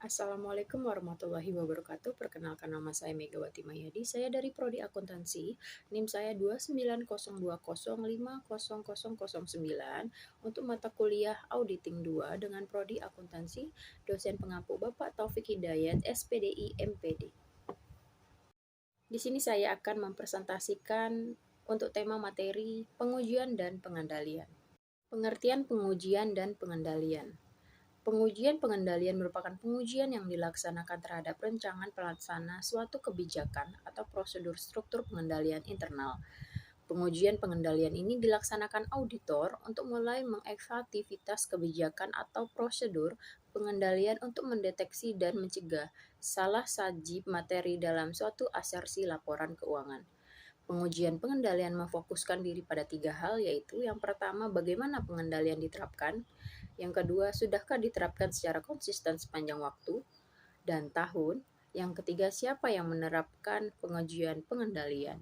Assalamualaikum warahmatullahi wabarakatuh. Perkenalkan nama saya Megawati Mayadi. Saya dari Prodi Akuntansi. NIM saya 29020500009 untuk mata kuliah Auditing 2 dengan Prodi Akuntansi. Dosen pengampu Bapak Taufik Hidayat, SPDI MPD. Di sini saya akan mempresentasikan untuk tema materi pengujian dan pengendalian. Pengertian pengujian dan pengendalian. Pengujian pengendalian merupakan pengujian yang dilaksanakan terhadap rancangan pelaksana suatu kebijakan atau prosedur struktur pengendalian internal. Pengujian pengendalian ini dilaksanakan auditor untuk mulai mengekvaluasi kebijakan atau prosedur pengendalian untuk mendeteksi dan mencegah salah sajib materi dalam suatu asersi laporan keuangan. Pengujian pengendalian memfokuskan diri pada 3 hal, yaitu yang pertama, bagaimana pengendalian diterapkan. Yang kedua, sudahkah diterapkan secara konsisten sepanjang waktu dan tahun. Yang ketiga, siapa yang menerapkan pengujian pengendalian.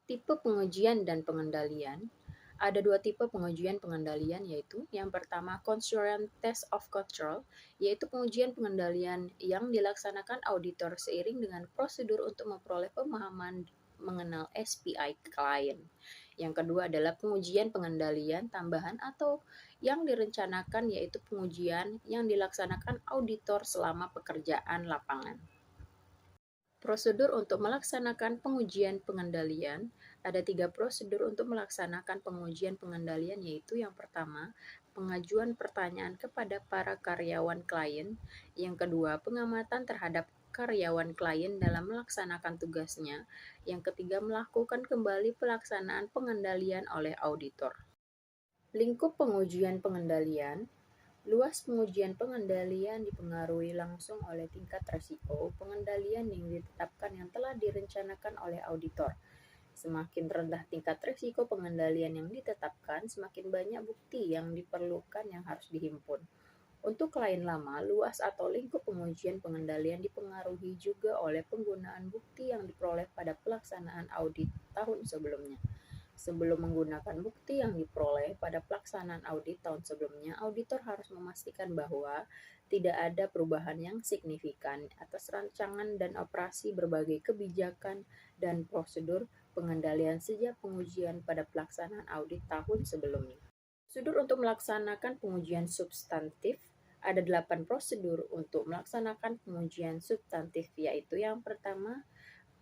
Tipe pengujian dan pengendalian. Ada 2 tipe pengujian pengendalian, yaitu yang pertama, Concurrent Test of Control, yaitu pengujian pengendalian yang dilaksanakan auditor seiring dengan prosedur untuk memperoleh pemahaman mengenal SPI klien. Yang kedua adalah pengujian pengendalian tambahan atau yang direncanakan, yaitu pengujian yang dilaksanakan auditor selama pekerjaan lapangan. Prosedur untuk melaksanakan pengujian pengendalian. Ada 3 prosedur untuk melaksanakan pengujian pengendalian, yaitu yang pertama, pengajuan pertanyaan kepada para karyawan klien. Yang kedua, pengamatan terhadap karyawan klien dalam melaksanakan tugasnya. Yang ketiga, melakukan kembali pelaksanaan pengendalian oleh auditor. Lingkup pengujian pengendalian. Luas pengujian pengendalian dipengaruhi langsung oleh tingkat risiko pengendalian yang ditetapkan yang telah direncanakan oleh auditor. Semakin rendah tingkat risiko pengendalian yang ditetapkan, semakin banyak bukti yang diperlukan yang harus dihimpun. Untuk klien lama, luas atau lingkup pengujian pengendalian dipengaruhi juga oleh penggunaan bukti yang diperoleh pada pelaksanaan audit tahun sebelumnya. Sebelum menggunakan bukti yang diperoleh pada pelaksanaan audit tahun sebelumnya, auditor harus memastikan bahwa tidak ada perubahan yang signifikan atas rancangan dan operasi berbagai kebijakan dan prosedur pengendalian sejak pengujian pada pelaksanaan audit tahun sebelumnya. Prosedur untuk melaksanakan pengujian substantif. Ada 8 prosedur untuk melaksanakan pengujian substantif, yaitu yang pertama,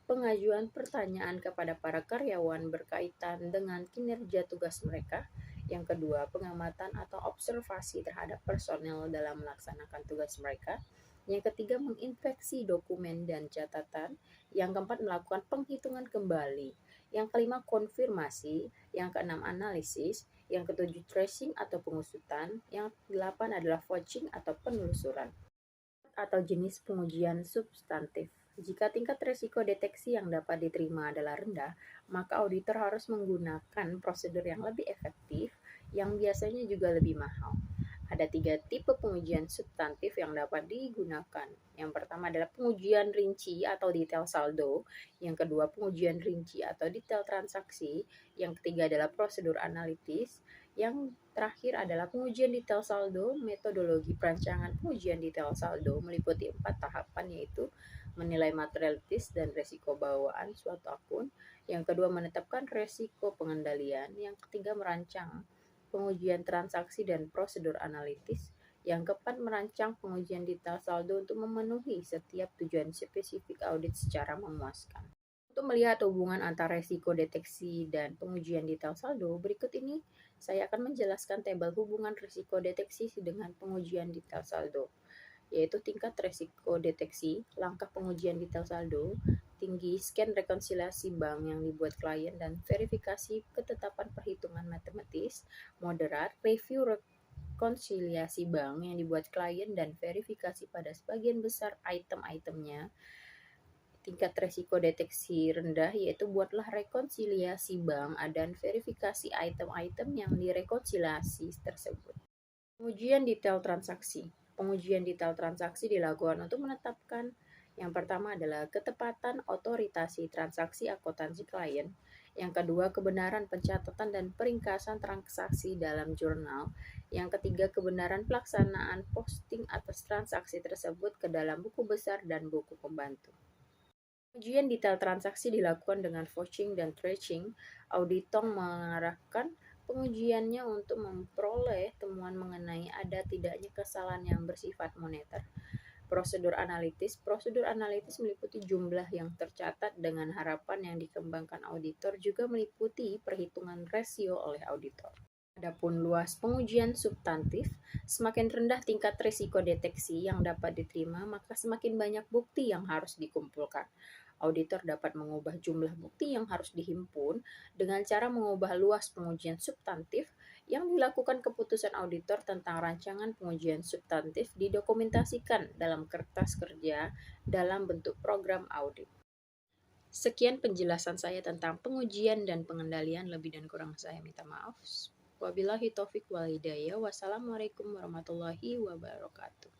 pengajuan pertanyaan kepada para karyawan berkaitan dengan kinerja tugas mereka. Yang kedua, pengamatan atau observasi terhadap personel dalam melaksanakan tugas mereka. Yang ketiga, menginspeksi dokumen dan catatan. Yang keempat, melakukan penghitungan kembali. Yang kelima, konfirmasi. Yang keenam, analisis. Yang ketujuh, tracing atau pengusutan. Yang kedelapan adalah vouching atau penelusuran. Atau jenis pengujian substantif. Jika tingkat risiko deteksi yang dapat diterima adalah rendah, maka auditor harus menggunakan prosedur yang lebih efektif, yang biasanya juga lebih mahal. Ada 3 tipe pengujian substantif yang dapat digunakan. Yang pertama adalah pengujian rinci atau detail saldo. Yang kedua, pengujian rinci atau detail transaksi. Yang ketiga adalah prosedur analitis. Yang terakhir adalah pengujian detail saldo. Metodologi perancangan pengujian detail saldo meliputi 4 tahapan, yaitu menilai materialitas dan resiko bawaan suatu akun. Yang kedua, menetapkan resiko pengendalian. Yang ketiga, merancang pengujian transaksi dan prosedur analitis. Yang keempat, merancang pengujian detail saldo untuk memenuhi setiap tujuan spesifik audit secara memuaskan. Untuk melihat hubungan antara resiko deteksi dan pengujian detail saldo, berikut ini saya akan menjelaskan tabel hubungan risiko deteksi dengan pengujian detail saldo, yaitu tingkat risiko deteksi, langkah pengujian detail saldo, tinggi, scan rekonsiliasi bank yang dibuat klien, dan verifikasi ketetapan perhitungan matematis, moderat, review rekonsiliasi bank yang dibuat klien dan verifikasi pada sebagian besar item-itemnya. Tingkat risiko deteksi rendah, yaitu buatlah rekonsiliasi bank dan verifikasi item-item yang direkonsiliasi tersebut. Pengujian detail transaksi. Pengujian detail transaksi dilakukan untuk menetapkan yang pertama adalah ketepatan otoritasi transaksi akuntansi klien. Yang kedua, kebenaran pencatatan dan peringkasan transaksi dalam jurnal. Yang ketiga, kebenaran pelaksanaan posting atas transaksi tersebut ke dalam buku besar dan buku pembantu. Pengujian detail transaksi dilakukan dengan vouching dan tracing. Auditor mengarahkan pengujiannya untuk memperoleh temuan mengenai ada tidaknya kesalahan yang bersifat moneter. Prosedur analitis meliputi jumlah yang tercatat dengan harapan yang dikembangkan auditor juga meliputi perhitungan rasio oleh auditor. Adapun luas pengujian substantif, semakin rendah tingkat risiko deteksi yang dapat diterima, maka semakin banyak bukti yang harus dikumpulkan. Auditor dapat mengubah jumlah bukti yang harus dihimpun dengan cara mengubah luas pengujian substantif. Yang dilakukan keputusan auditor tentang rancangan pengujian substantif didokumentasikan dalam kertas kerja dalam bentuk program audit. Sekian penjelasan saya tentang pengujian dan pengendalian, lebih dan kurang saya minta maaf. Wabillahi taufik wal hidayah. Wassalamualaikum warahmatullahi wabarakatuh.